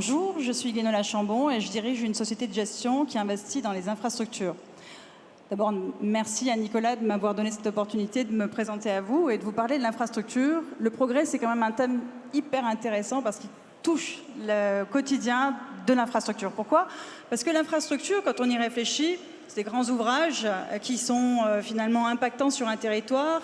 Bonjour, je suis Guénola Chambon et je dirige une société de gestion qui investit dans les infrastructures. D'abord, merci à Nicolas de m'avoir donné cette opportunité de me présenter à vous et de vous parler de l'infrastructure. Le progrès, c'est quand même un thème hyper intéressant parce qu'il touche le quotidien de l'infrastructure. Pourquoi? Parce que l'infrastructure, quand on y réfléchit, c'est des grands ouvrages qui sont finalement impactants sur un territoire,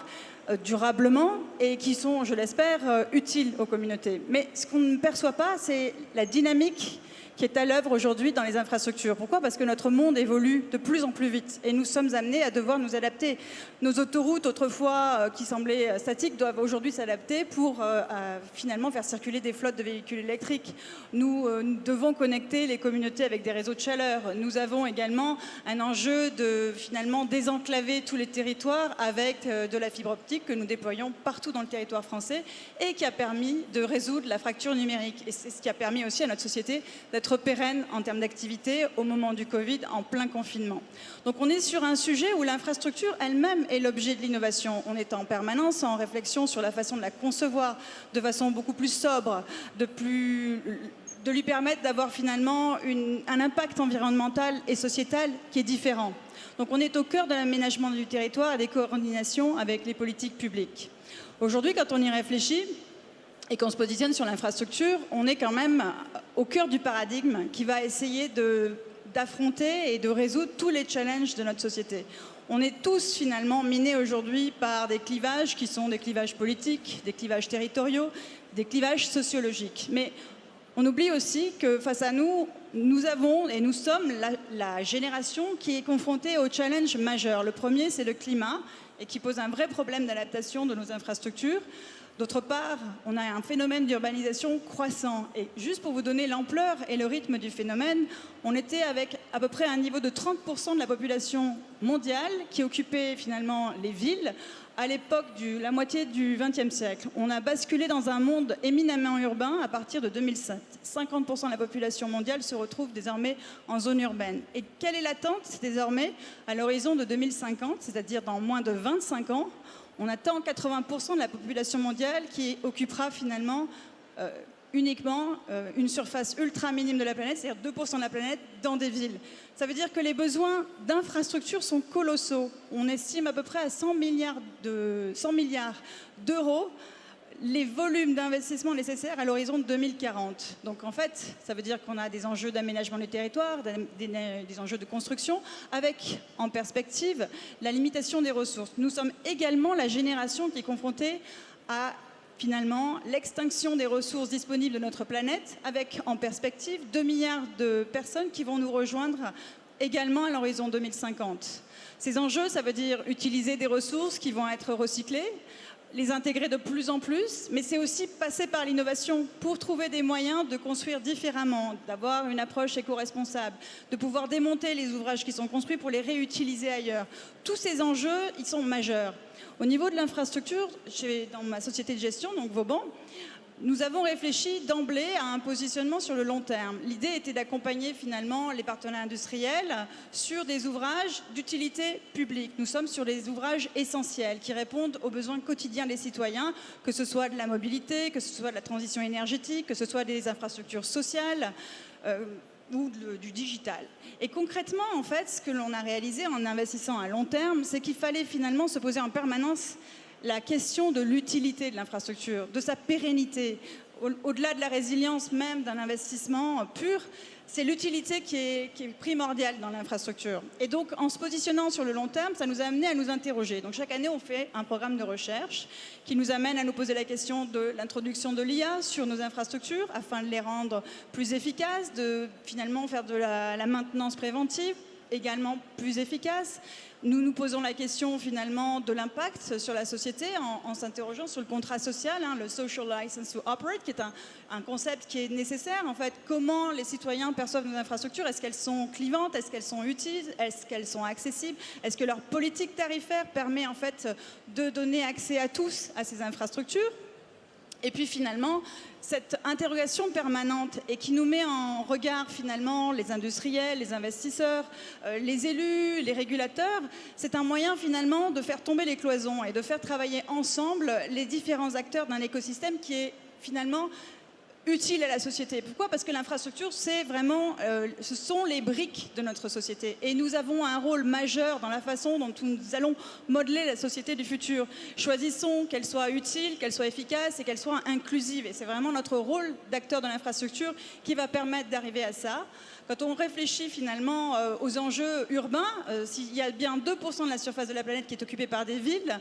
durablement et qui sont, je l'espère, utiles aux communautés. Mais ce qu'on ne perçoit pas, c'est la dynamique qui est à l'œuvre aujourd'hui dans les infrastructures. Pourquoi? Parce que notre monde évolue de plus en plus vite et nous sommes amenés à devoir nous adapter. Nos autoroutes, autrefois qui semblaient statiques, doivent aujourd'hui s'adapter pour finalement faire circuler des flottes de véhicules électriques. Nous devons connecter les communautés avec des réseaux de chaleur. Nous avons également un enjeu de finalement désenclaver tous les territoires avec de la fibre optique que nous déployons partout dans le territoire français et qui a permis de résoudre la fracture numérique. Et c'est ce qui a permis aussi à notre société d'être pérenne en termes d'activité au moment du Covid, en plein confinement. Donc on est sur un sujet où l'infrastructure elle-même est l'objet de l'innovation. On est en permanence en réflexion sur la façon de la concevoir de façon beaucoup plus sobre, de lui permettre d'avoir finalement un impact environnemental et sociétal qui est différent. Donc on est au cœur de l'aménagement du territoire et des coordinations avec les politiques publiques. Aujourd'hui, quand on y réfléchit, et qu'on se positionne sur l'infrastructure, on est quand même au cœur du paradigme qui va essayer d'affronter et de résoudre tous les challenges de notre société. On est tous finalement minés aujourd'hui par des clivages qui sont des clivages politiques, des clivages territoriaux, des clivages sociologiques. Mais on oublie aussi que face à nous, nous avons et nous sommes la génération qui est confrontée aux challenges majeurs. Le premier, c'est le climat et qui pose un vrai problème d'adaptation de nos infrastructures. D'autre part, on a un phénomène d'urbanisation croissant. Et juste pour vous donner l'ampleur et le rythme du phénomène, on était avec à peu près un niveau de 30% de la population mondiale qui occupait finalement les villes à l'époque de la moitié du XXe siècle. On a basculé dans un monde éminemment urbain à partir de 2007. 50% de la population mondiale se retrouve désormais en zone urbaine. Et quelle est l'attente désormais à l'horizon de 2050, c'est-à-dire dans moins de 25 ans? On attend 80% de la population mondiale qui occupera finalement uniquement une surface ultra minime de la planète, c'est-à-dire 2% de la planète dans des villes. Ça veut dire que les besoins d'infrastructures sont colossaux. On estime à peu près à 100 milliards d'euros les volumes d'investissement nécessaires à l'horizon de 2040. Donc en fait, ça veut dire qu'on a des enjeux d'aménagement du territoire, des enjeux de construction, avec en perspective la limitation des ressources. Nous sommes également la génération qui est confrontée à finalement l'extinction des ressources disponibles de notre planète, avec en perspective 2 milliards de personnes qui vont nous rejoindre également à l'horizon 2050. Ces enjeux, ça veut dire utiliser des ressources qui vont être recyclées, les intégrer de plus en plus, mais c'est aussi passer par l'innovation pour trouver des moyens de construire différemment, d'avoir une approche éco-responsable, de pouvoir démonter les ouvrages qui sont construits pour les réutiliser ailleurs. Tous ces enjeux, ils sont majeurs. Au niveau de l'infrastructure, dans ma société de gestion, donc Vauban, nous avons réfléchi d'emblée à un positionnement sur le long terme. L'idée était d'accompagner finalement les partenaires industriels sur des ouvrages d'utilité publique. Nous sommes sur des ouvrages essentiels qui répondent aux besoins quotidiens des citoyens, que ce soit de la mobilité, que ce soit de la transition énergétique, que ce soit des infrastructures sociales ou du digital. Et concrètement, en fait, ce que l'on a réalisé en investissant à long terme, c'est qu'il fallait finalement se poser en permanence la question de l'utilité de l'infrastructure, de sa pérennité. Au-delà de la résilience même d'un investissement pur, c'est l'utilité qui est primordiale dans l'infrastructure. Et donc, en se positionnant sur le long terme, ça nous a amené à nous interroger. Donc, chaque année, on fait un programme de recherche qui nous amène à nous poser la question de l'introduction de l'IA sur nos infrastructures afin de les rendre plus efficaces, de finalement faire de la maintenance préventive également plus efficace. Nous nous posons la question finalement de l'impact sur la société en s'interrogeant sur le contrat social, le social license to operate, qui est un concept qui est nécessaire. En fait, comment les citoyens perçoivent nos infrastructures? Est-ce qu'elles sont clivantes? Est-ce qu'elles sont utiles? Est-ce qu'elles sont accessibles? Est-ce que leur politique tarifaire permet en fait de donner accès à tous à ces infrastructures? Et puis finalement, cette interrogation permanente et qui nous met en regard finalement les industriels, les investisseurs, les élus, les régulateurs, c'est un moyen finalement de faire tomber les cloisons et de faire travailler ensemble les différents acteurs d'un écosystème qui est finalement utile à la société. Pourquoi? Parce que l'infrastructure, c'est vraiment, ce sont les briques de notre société. Et nous avons un rôle majeur dans la façon dont nous allons modeler la société du futur. Choisissons qu'elle soit utile, qu'elle soit efficace et qu'elle soit inclusive. Et c'est vraiment notre rôle d'acteur de l'infrastructure qui va permettre d'arriver à ça. Quand on réfléchit finalement aux enjeux urbains, s'il y a bien 2% de la surface de la planète qui est occupée par des villes,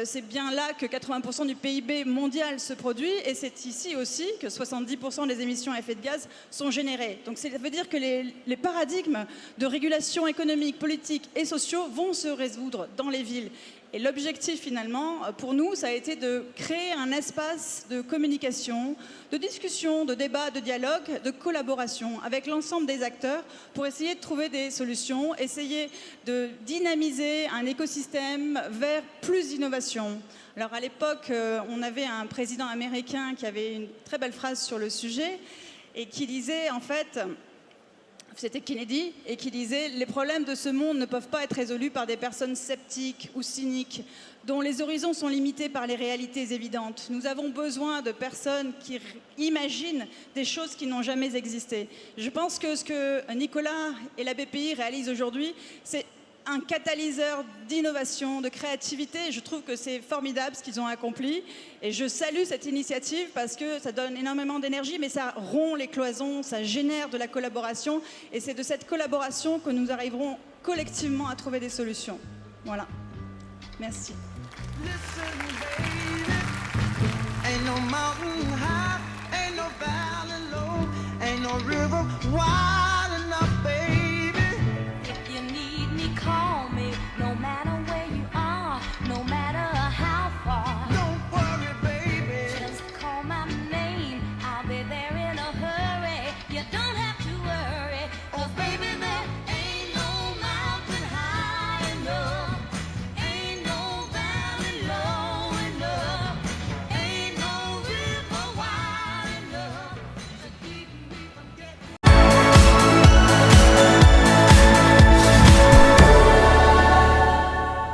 c'est bien là que 80% du PIB mondial se produit et c'est ici aussi que 70% des émissions à effet de gaz sont générées. Donc ça veut dire que les paradigmes de régulation économique, politique et sociaux vont se résoudre dans les villes. Et l'objectif finalement, pour nous, ça a été de créer un espace de communication, de discussion, de débat, de dialogue, de collaboration avec l'ensemble des acteurs pour essayer de trouver des solutions, essayer de dynamiser un écosystème vers plus d'innovation. Alors à l'époque, on avait un président américain qui avait une très belle phrase sur le sujet et qui disait en fait... C'était Kennedy, et qui disait « Les problèmes de ce monde ne peuvent pas être résolus par des personnes sceptiques ou cyniques, dont les horizons sont limités par les réalités évidentes. Nous avons besoin de personnes qui imaginent des choses qui n'ont jamais existé. » Je pense que ce que Nicolas et la BPI réalisent aujourd'hui, c'est un catalyseur d'innovation, de créativité. Je trouve que c'est formidable ce qu'ils ont accompli. Et je salue cette initiative parce que ça donne énormément d'énergie, mais ça rompt les cloisons, ça génère de la collaboration. Et c'est de cette collaboration que nous arriverons collectivement à trouver des solutions. Voilà. Merci. Listen, baby. Ain't no mountain high, ain't no valley low, ain't no river wide.